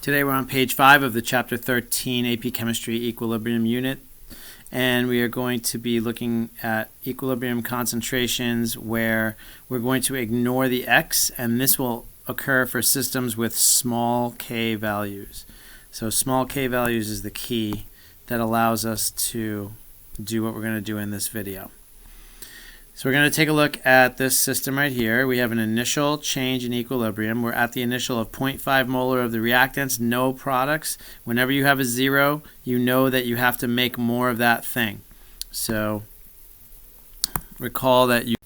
Today we're on page 5 of the Chapter 13 AP Chemistry Equilibrium Unit, and we are going to be looking at equilibrium concentrations where we're going to ignore the x, and this will occur for systems with small k values. So small k values is the key that allows us to do what we're going to do in this video. So we're going to take a look at this system right here. We have an initial change in equilibrium. We're at the initial of 0.5 molar of the reactants, no products. Whenever you have a zero, you know that you have to make more of that thing. So recall that you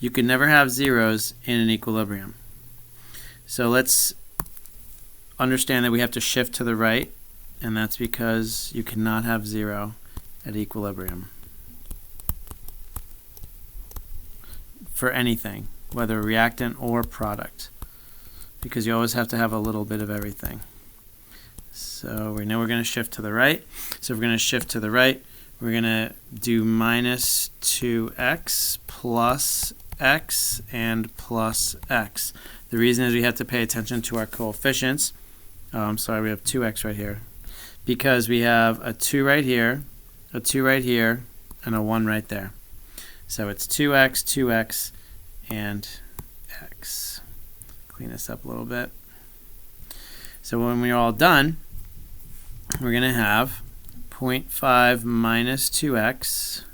can never have zeros in an equilibrium. So let's understand that we have to shift to the right, and that's because you cannot have zero at equilibrium for anything, whether reactant or product, because you always have to have a little bit of everything. So we know we're going to shift to the right. So if we're going to shift to the right, we're going to do minus 2x plus x and plus x. The reason is we have to pay attention to our coefficients. I'm sorry, we have 2x right here, because we have a 2 right here, a 2 right here, and a 1 right there. So it's 2x, 2x, and x. Clean this up a little bit. So when we're all done, we're going to have 0.5 minus 2x.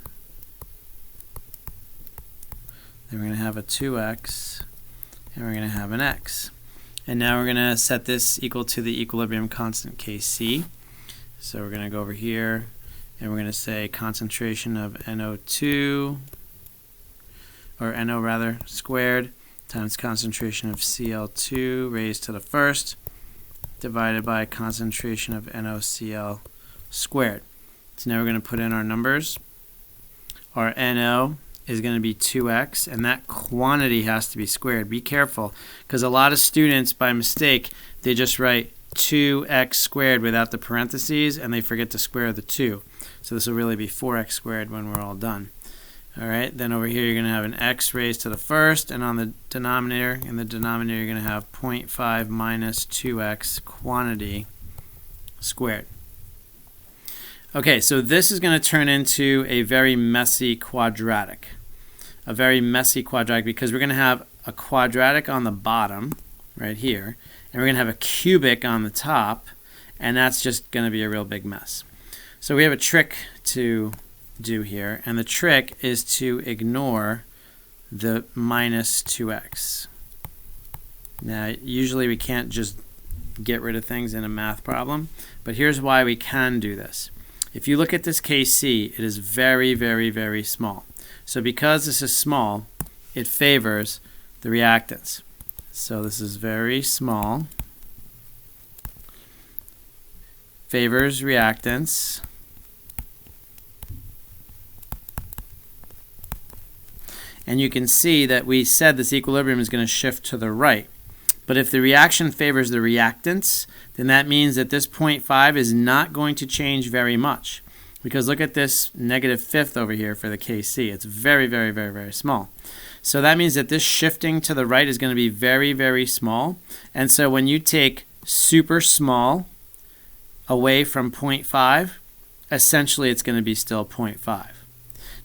Then we're going to have a 2x, and we're going to have an x. And now we're going to set this equal to the equilibrium constant Kc. So we're going to go over here, and we're going to say concentration of NO2, or NO rather, squared, times concentration of Cl2 raised to the first, divided by concentration of NaCl squared. So now we're going to put in our numbers. Our NO is going to be 2x, and that quantity has to be squared. Be careful, because a lot of students, by mistake, they just write 2x squared without the parentheses, and they forget to square the 2. So this will really be 4x squared when we're all done. All right, then over here you're going to have an x raised to the first, and on the denominator, in the denominator you're going to have 0.5 minus 2x quantity squared. Okay, so this is going to turn into a very messy quadratic. A very messy quadratic, because we're going to have a quadratic on the bottom, right here, and we're going to have a cubic on the top, and that's just going to be a real big mess. So we have a trick to do here, and the trick is to ignore the minus 2x. Now, usually we can't just get rid of things in a math problem, but here's why we can do this. If you look at this Kc, it is very, very, very small. So because this is small, it favors the reactants. So this is very small, favors reactants. And you can see that we said this equilibrium is going to shift to the right. But if the reaction favors the reactants, then that means that this 0.5 is not going to change very much. Because look at this negative fifth over here for the Kc. It's very, very, very, very small. So that means that this shifting to the right is going to be very, very small. And so when you take super small away from 0.5, essentially it's going to be still 0.5.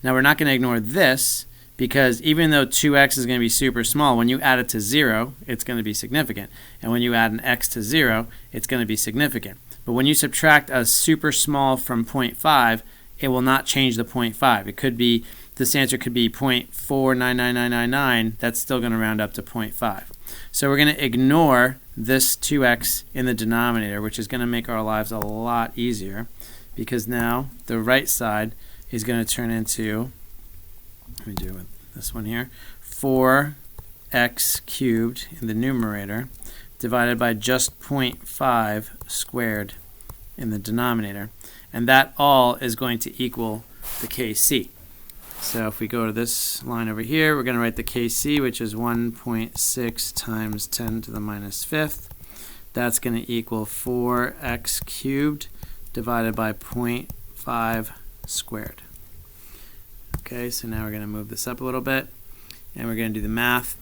Now we're not going to ignore this, because even though 2x is going to be super small, when you add it to 0, it's going to be significant. And when you add an x to 0, it's going to be significant. But when you subtract a super small from 0.5, it will not change the 0.5. It could be, this answer could be 0.499999. That's still going to round up to 0.5. So we're going to ignore this 2x in the denominator, which is going to make our lives a lot easier, because now the right side is going to turn into, let me do it with this one here, 4x cubed in the numerator divided by just 0.5 squared in the denominator. And that all is going to equal the Kc. So if we go to this line over here, we're going to write the Kc, which is 1.6 times 10 to the minus fifth. That's going to equal 4x cubed divided by 0.5 squared. Okay, so now we're going to move this up a little bit, and we're going to do the math.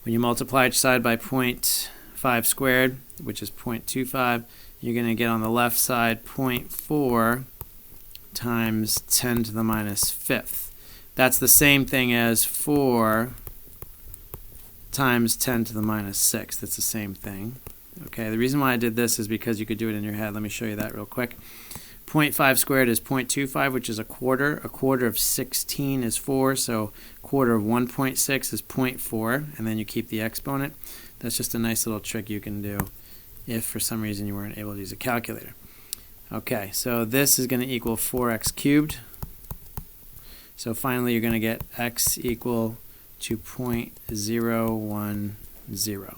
When you multiply each side by 0.5 squared, which is 0.25, you're going to get on the left side 0.4 times 10 to the minus fifth. That's the same thing as 4 times 10 to the minus sixth. It's the same thing. Okay, the reason why I did this is because you could do it in your head. Let me show you that real quick. 0.5 squared is 0.25, which is a quarter. A quarter of 16 is 4, so a quarter of 1.6 is 0.4, and then you keep the exponent. That's just a nice little trick you can do if for some reason you weren't able to use a calculator. Okay, so this is going to equal 4x cubed. So finally you're going to get x equal to 0.010.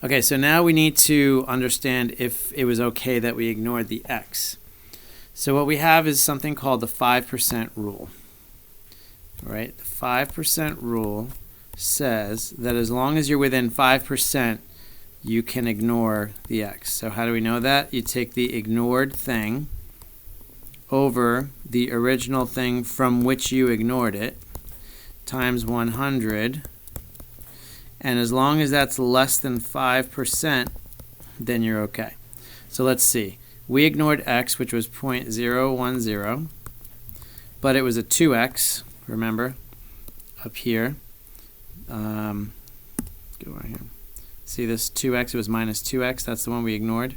Okay, so now we need to understand if it was okay that we ignored the x. So what we have is something called the 5% rule. All right, the 5% rule says that as long as you're within 5%, you can ignore the x. So how do we know that? You take the ignored thing over the original thing from which you ignored it times 100. And as long as that's less than 5%, then you're okay. So let's see. We ignored x, which was 0.010, but it was a 2x, remember, up here. Go right here. See this 2x, it was minus 2x, that's the one we ignored,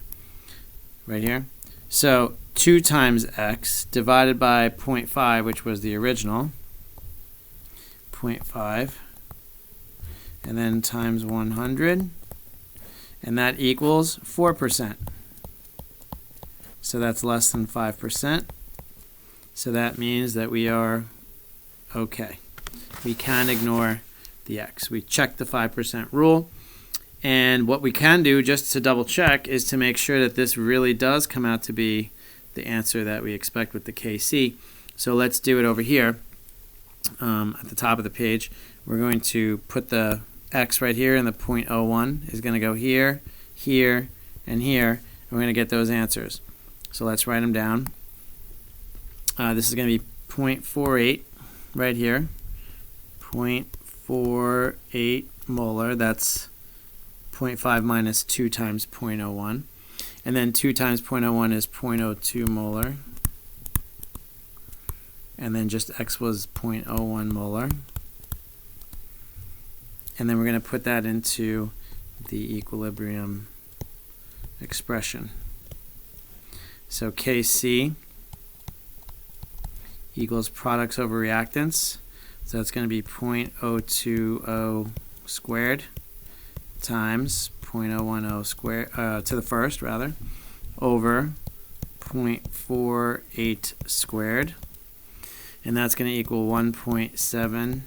right here. So 2 times x divided by 0.5, which was the original, 0.5. and then times 100, and that equals 4%. So that's less than 5%. So that means that we are okay. We can ignore the x. We checked the 5% rule, and what we can do just to double check is to make sure that this really does come out to be the answer that we expect with the KC. So let's do it over here at the top of the page. We're going to put the x right here, and the 0.01 is going to go here, here, and here, and we're going to get those answers. So let's write them down. This is going to be 0.48 right here, 0.48 molar, that's 0.5 minus 2 times 0.01, and then 2 times 0.01 is 0.02 molar, and then just x was 0.01 molar. And then we're going to put that into the equilibrium expression. So Kc equals products over reactants. So that's going to be 0.020 squared times 0.010 squared to the first rather over 0.48 squared, and that's going to equal 1.7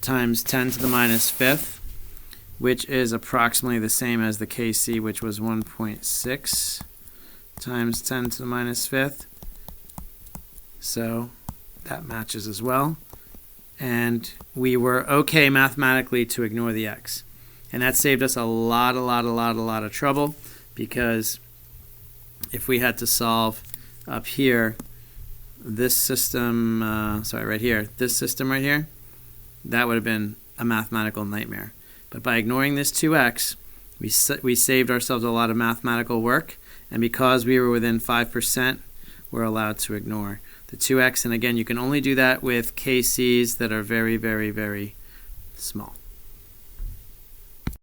times 10 to the minus fifth, which is approximately the same as the Kc, which was 1.6 times 10 to the minus fifth. So that matches as well. And we were okay mathematically to ignore the x. And that saved us a lot of trouble, because if we had to solve up here, this system, right here, this system right here, that would have been a mathematical nightmare. But by ignoring this 2x, we saved ourselves a lot of mathematical work, and because we were within 5%, we're allowed to ignore the 2x. And again, you can only do that with KCs that are very, very, very small.